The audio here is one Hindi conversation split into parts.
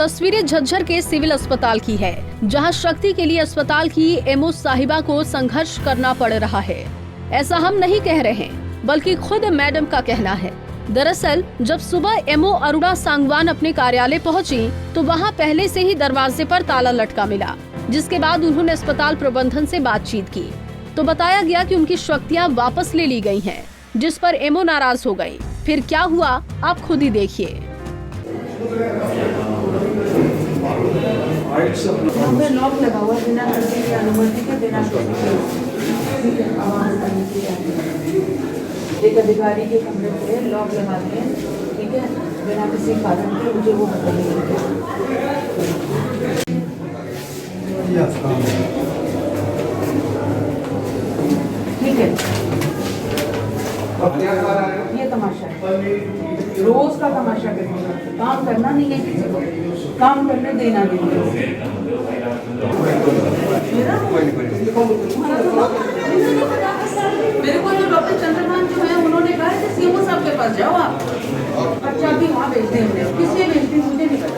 तस्वीरें झज्जर के सिविल अस्पताल की है, जहां शक्ति के लिए अस्पताल की एमओ साहिबा को संघर्ष करना पड़ रहा है। ऐसा हम नहीं कह रहे हैं, बल्कि खुद मैडम का कहना है। दरअसल जब सुबह एमओ अरुणा सांगवान अपने कार्यालय पहुंची, तो वहां पहले से ही दरवाजे पर ताला लटका मिला, जिसके बाद उन्होंने अस्पताल प्रबंधन से बातचीत की तो बताया गया कि उनकी शक्तियां वापस ले ली गई हैं, जिस पर एमओ नाराज हो गई। फिर क्या हुआ आप खुद ही देखिए। लॉक लगा हुआ बिना किसी की अनुमति के, बिना एक अधिकारी के कमरे पे लॉक लगाते हैं, ठीक है, बिना किसी कारण के। मुझे वो बताइए ठीक है। ये तमाशा है, रोज का तमाशा करेंगे। काम करना नहीं है किसी को, काम करने देना नहीं है। मेरे को जो डॉक्टर चंद्रकांत जो है, उन्होंने कहा है सीएमओ साहब के पास जाओ आप, अच्छा भी वहाँ भेज देंगे। किससे भेजते मुझे नहीं पता।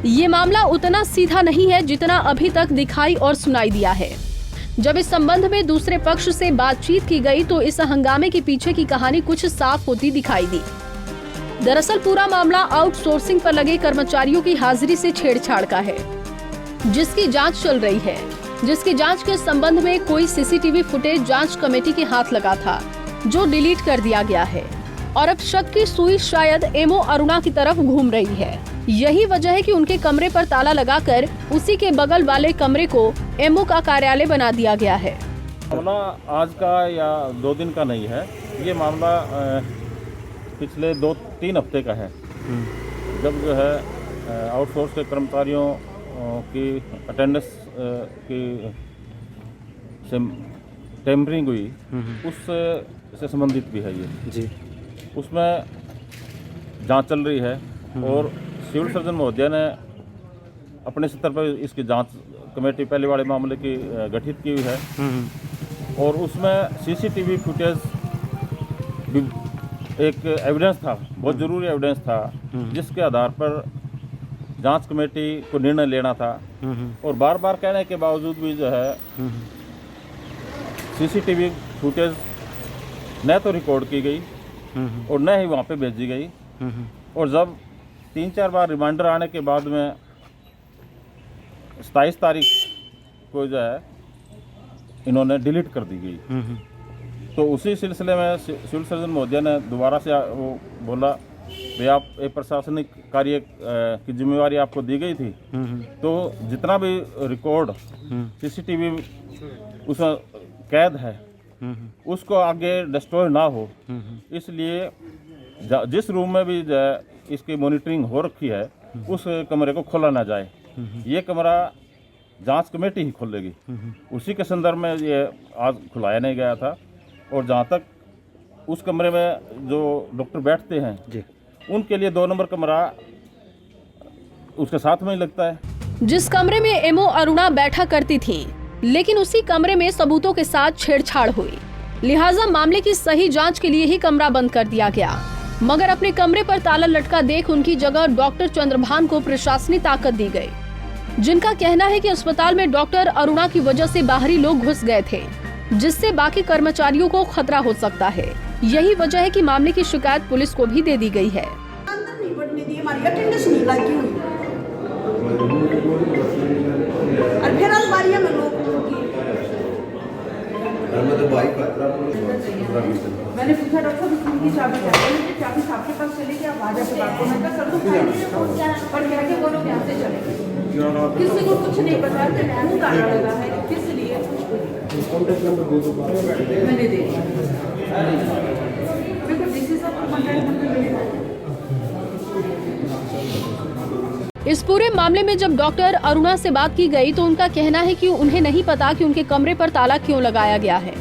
ये मामला उतना सीधा नहीं है जितना अभी तक दिखाई और सुनाई दिया है। जब इस संबंध में दूसरे पक्ष से बातचीत की गई तो इस हंगामे के पीछे की कहानी कुछ साफ होती दिखाई दी। दरअसल पूरा मामला आउटसोर्सिंग पर लगे कर्मचारियों की हाजिरी से छेड़छाड़ का है, जिसकी जांच चल रही है। जिसकी जांच के संबंध में कोई सीसीटीवी फुटेज जांच कमेटी के हाथ लगा था, जो डिलीट कर दिया गया है। और अब शक की सुई शायद एमओ अरुणा की तरफ घूम रही है। यही वजह है कि उनके कमरे पर ताला लगाकर उसी के बगल वाले कमरे को एमओ का कार्यालय बना दिया गया है। मामला आज का या 2 दिन का नहीं है, ये मामला पिछले 2-3 हफ्ते का है। जब जो है आउटसोर्स के कर्मचारियों की अटेंडेंस की टेम्परिंग हुई, उससे संबंधित भी है ये जी। उसमें जांच चल रही है और सिविल सर्जन महोदय ने अपने स्तर पर इसकी जांच कमेटी पहले वाले मामले की गठित की हुई है। और उसमें सीसीटीवी फुटेज एक एविडेंस था, बहुत ज़रूरी एविडेंस था, जिसके आधार पर जांच कमेटी को निर्णय लेना था। और बार बार कहने के बावजूद भी जो है सीसीटीवी फुटेज न तो रिकॉर्ड की गई और न ही वहाँ पे भेजी गई। और जब 3-4 बार रिमाइंडर आने के बाद में 27 तारीख को जो है इन्होंने डिलीट कर दी गई। तो उसी सिलसिले में सिविल सर्जन महोदय ने दोबारा से वो बोला, भाई आप एक प्रशासनिक कार्य की जिम्मेवारी आपको दी गई थी, तो जितना भी रिकॉर्ड सीसीटीवी उसमें कैद है उसको आगे डिस्ट्रॉय ना हो, इसलिए जिस रूम में भी जो है इसकी मॉनिटरिंग हो रखी है उस कमरे को खोला ना जाए। ये कमरा जांच कमेटी ही खोलेगी। उसी के संदर्भ में ये आज खुलाया नहीं गया था। और जहाँ तक उस कमरे में जो डॉक्टर बैठते हैं जी, उनके लिए 2 नंबर कमरा उसके साथ में ही लगता है। जिस कमरे में एमओ अरुणा बैठा करती थी, लेकिन उसी कमरे में सबूतों के साथ छेड़छाड़ हुई, लिहाजा मामले की सही जांच के लिए ही कमरा बंद कर दिया गया। मगर अपने कमरे पर ताला लटका देख उनकी जगह डॉक्टर चंद्रभान को प्रशासनिक ताकत दी गई, जिनका कहना है कि अस्पताल में डॉक्टर अरुणा की वजह से बाहरी लोग घुस गए थे, जिससे बाकी कर्मचारियों को खतरा हो सकता है। यही वजह है कि मामले की शिकायत पुलिस को भी दे दी गई है। मैंने पूछा डॉक्टर साहब की चाबी चाबी आपके पास चली गई, आप आ जाके बात को मैं कर दूं और क्या के बोलो यहाँ से चले, किसी को कुछ नहीं पता, मुंह ताला लगा है, किस लिए मैंने दे दिया। देखो डीसी साहब को कॉन्टैक्ट नंबर मिलेगा। इस पूरे मामले में जब डॉक्टर अरुणा से बात की गई तो उनका कहना है कि उन्हें नहीं पता कि उनके कमरे पर ताला क्यों लगाया गया है,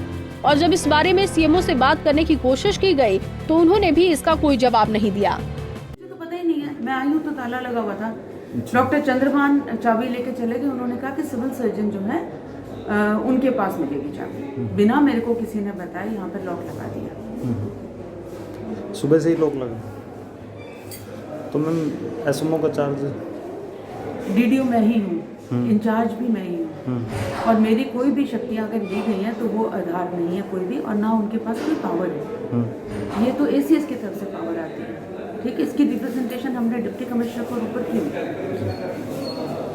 और जब इस बारे में सीएमओ से बात करने की कोशिश की गई तो उन्होंने भी इसका कोई जवाब नहीं दिया। मुझे तो पता ही नहीं है, मैं आई हूँ तो ताला लगा हुआ था। डॉक्टर चंद्रभान चाबी लेके चले गए। उन्होंने कहा कि सिविल सर्जन जो है उनके पास मिलेगी चाबी। बिना मेरे को किसी ने बताया यहाँ पर लॉक लगा दिया। सुबह से ही लॉक लगा। तो मैम एसएमओ का चार्ज? डीडीओ मैं ही हूँ, इंचार्ज भी मैं ही हूँ, और मेरी कोई भी शक्तियाँ अगर दी गई हैं तो वो आधार नहीं है कोई भी, और ना उनके पास कोई पावर है। ये तो एसीएस की तरफ से पावर आती है। ठीक है, इसकी रिप्रेजेंटेशन हमने डिप्टी कमिश्नर को ऊपर की।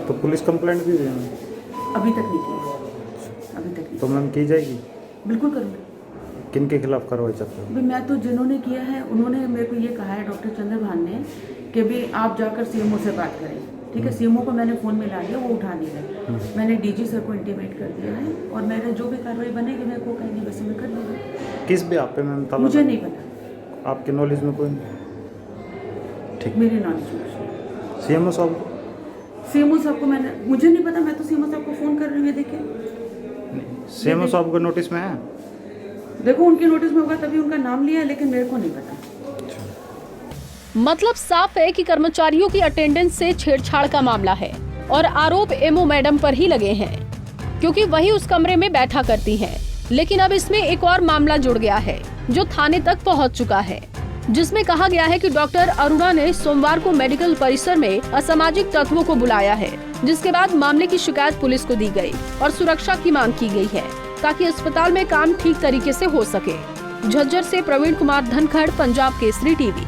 तो पुलिस कंप्लेंट भी हुई है? अभी तक नहीं की, अभी तक नहीं। तो मैम की जाएगी? बिल्कुल करूँगी। किन के खिलाफ कार्रवाई चाहते हो? भाई मैं तो जिन्होंने किया है उन्होंने मेरे को ये कहा है, डॉक्टर चंद्रभान ने, कि भी आप जाकर सीएमओ से बात करें। ठीक है, सीएमओ को मैंने फ़ोन मिला लिया, वो उठा नहीं रहे। मैंने डीजी सर को इंटीमेट कर दिया है, और मेरा जो भी कार्रवाई बनेगी मेरे को कहेंगे वैसे मैं कर दूँगी। किस भी आप पे मैम ताला? मुझे नहीं पता, आपके नॉलेज में कोई नहीं? ठीक, मेरी नॉलेज में। सीएमओ साहब? सीएमओ साहब को मैंने, मुझे नहीं पता, मैं तो सीएमओ साहब को फ़ोन कर रही हूँ। देखिए सीएमओ साहब को नोटिस में है? देखो उनके नोटिस में होगा तभी उनका नाम लिया है, लेकिन मेरे को नहीं पता। मतलब साफ है कि कर्मचारियों की अटेंडेंस से छेड़छाड़ का मामला है, और आरोप एमओ मैडम पर ही लगे हैं, क्योंकि वही उस कमरे में बैठा करती हैं। लेकिन अब इसमें एक और मामला जुड़ गया है जो थाने तक पहुंच चुका है, जिसमें कहा गया है कि डॉक्टर अरुणा ने सोमवार को मेडिकल परिसर में असामाजिक तत्वों को बुलाया है, जिसके बाद मामले की शिकायत पुलिस को दी गई और सुरक्षा की मांग की गई है ताकि अस्पताल में काम ठीक तरीके से हो सके। झज्जर से प्रवीण कुमार धनखड़, पंजाब केसरी टीवी।